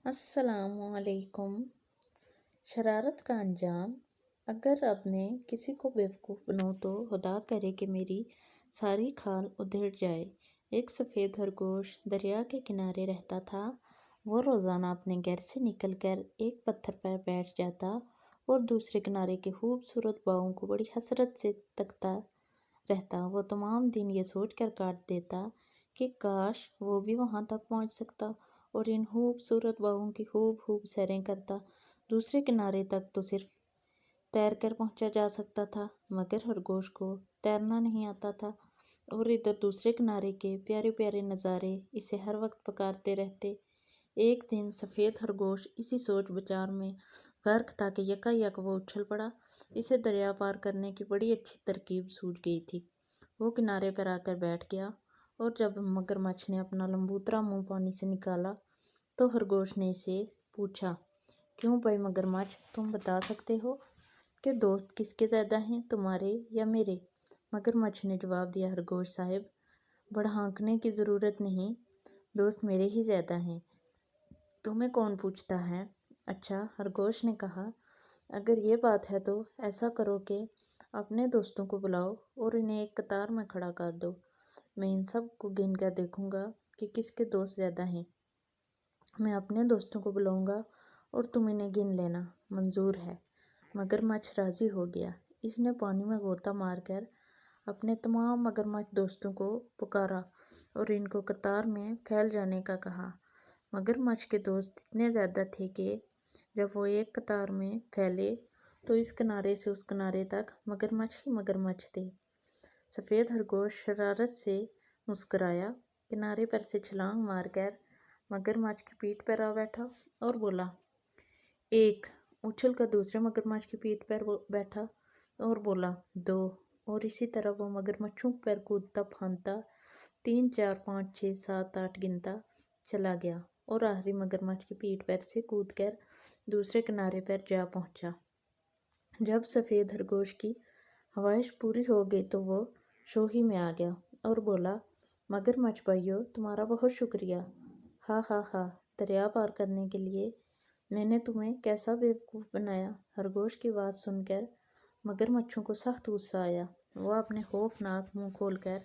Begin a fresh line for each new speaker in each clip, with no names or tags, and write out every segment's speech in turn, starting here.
अस्सलामुअलैकुम। शरारत का अंजाम। अगर अब मैं किसी को बेवकूफ़ बनाऊँ तो खुदा करे कि मेरी सारी खाल उधेड़ जाए। एक सफ़ेद खरगोश दरिया के किनारे रहता था। वो रोज़ाना अपने घर से निकलकर एक पत्थर पर बैठ जाता और दूसरे किनारे के खूबसूरत बागों को बड़ी हसरत से तकता रहता। वो तमाम दिन ये सोच कर काट देता कि काश वो भी वहाँ तक पहुँच सकता और इन खूबसूरत बागों की खूब खूब सैरें करता। दूसरे किनारे तक तो सिर्फ तैर कर पहुँचा जा सकता था, मगर खरगोश को तैरना नहीं आता था और इधर दूसरे किनारे के प्यारे प्यारे नज़ारे इसे हर वक्त पुकारते रहते। एक दिन सफ़ेद खरगोश इसी सोच विचार में गर्क था कि यकायक वो उछल पड़ा। इसे दरिया पार करने की बड़ी अच्छी तरकीब सूझ गई थी। वो किनारे पर आकर बैठ गया और जब मगरमच्छ ने अपना लंबूतरा मुंह पानी से निकाला तो खरगोश ने इसे पूछा, क्यों भाई मगरमच्छ, तुम बता सकते हो कि दोस्त किसके ज़्यादा हैं, तुम्हारे या मेरे? मगरमच्छ ने जवाब दिया, खरगोश साहब, बढ़ांकने की ज़रूरत नहीं, दोस्त मेरे ही ज़्यादा हैं। तुम्हें कौन पूछता है? अच्छा, खरगोश ने कहा, अगर ये बात है तो ऐसा करो कि अपने दोस्तों को बुलाओ और इन्हें एक कतार में खड़ा कर दो। मैं इन सब को गिन कर देखूंगा कि किसके दोस्त ज़्यादा हैं। मैं अपने दोस्तों को बुलाऊंगा और तुम इन्हें गिन लेना। मंजूर है। मगरमच्छ राज़ी हो गया। इसने पानी में गोता मारकर अपने तमाम मगरमच्छ दोस्तों को पुकारा और इनको कतार में फैल जाने का कहा। मगरमच्छ के दोस्त इतने ज़्यादा थे कि जब वो एक कतार में फैले तो इस किनारे से उस किनारे तक मगरमच्छ ही मगरमच्छ थे। सफ़ेद खरगोश शरारत से मुस्कुराया, किनारे पर से छलांग मारकर मगरमच्छ की पीठ पर आ बैठा और बोला, एक। उछल कर दूसरे मगरमच्छ की पीठ पर वो बैठा और बोला, दो। और इसी तरह वो मगरमच्छों पर कूदता फांदता 3, 4, 5, 6, 7, 8 गिनता चला गया और आखिरी मगरमच्छ की पीठ पर से कूदकर दूसरे किनारे पर जा पहुंचा। जब सफ़ेद खरगोश की ख्वाहिश पूरी हो गई तो वो शोही में आ गया और बोला, मगरमच्छ भाइयों, तुम्हारा बहुत शुक्रिया। हा हा हा, दरिया पार करने के लिए मैंने तुम्हें कैसा बेवकूफ़ बनाया। खरगोश की बात सुनकर मगरमच्छों को सख्त गुस्सा आया। वह अपने खौफनाक मुंह खोलकर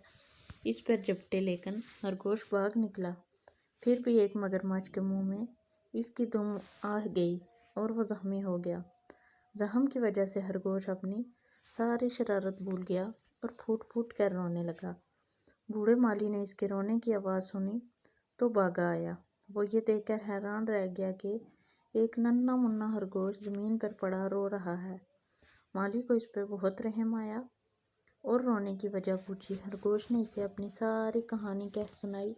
इस पर झपटे, लेकिन खरगोश भाग निकला। फिर भी एक मगरमच्छ के मुंह में इसकी दुम आ गई और वह जख्मी हो गया। जख्म की वजह से खरगोश अपनी सारी शरारत भूल गया और फूट फूट कर रोने लगा। बूढ़े माली ने इसके रोने की आवाज़ सुनी तो भागा आया। वो ये देखकर हैरान रह गया कि एक नन्हा मुन्ना खरगोश ज़मीन पर पड़ा रो रहा है। माली को इस पर बहुत रहम आया और रोने की वजह पूछी। खरगोश ने इसे अपनी सारी कहानी कह सुनाई।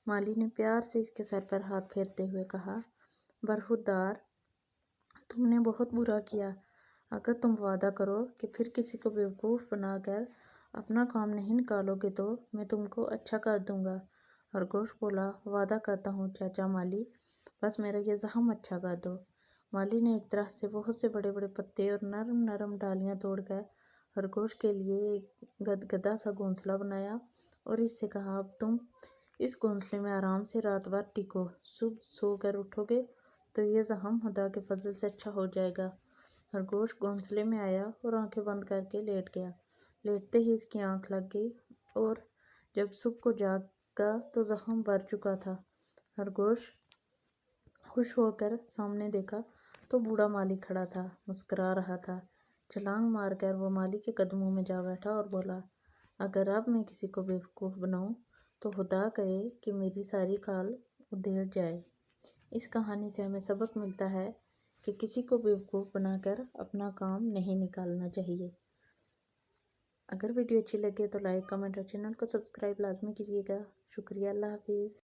माली ने प्यार से इसके सर पर हाथ फेरते हुए कहा, बरखुरदार, तुमने बहुत बुरा किया। अगर तुम वादा करो कि फिर किसी को बेवकूफ़ बनाकर अपना काम नहीं निकालोगे तो मैं तुमको अच्छा कर दूंगा। खरगोश बोला, वादा करता हूँ चाचा माली, बस मेरा ये जख्म अच्छा कर दो। माली ने एक तरह से बहुत से बड़े बड़े पत्ते और नरम नरम डालियाँ तोड़कर खरगोश के लिए एक गदगदा सा घोंसला बनाया और इससे कहा, अब तुम इस घोंसले में आराम से रात भर टिको। सुबह सोकर उठोगे तो ये जख्म खुदा के फजल से अच्छा हो जाएगा। खरगोश घोंसले में आया और आंखें बंद करके लेट गया। लेटते ही इसकी आंख लग गई और जब सुबह को जागा तो जख्म भर चुका था। खरगोश खुश होकर सामने देखा तो बूढ़ा माली खड़ा था, मुस्कुरा रहा था। छलांग मारकर वो माली के कदमों में जा बैठा और बोला, अगर अब मैं किसी को बेवकूफ़ बनाऊं तो खुदा करे कि मेरी सारी खाल उधेड़ जाए। इस कहानी से हमें सबक मिलता है कि किसी को बेवकूफ़ बनाकर अपना काम नहीं निकालना चाहिए। अगर वीडियो अच्छी लगे तो लाइक, कमेंट और चैनल को सब्सक्राइब लाजमी कीजिएगा। शुक्रिया। अल्लाह हाफिज़।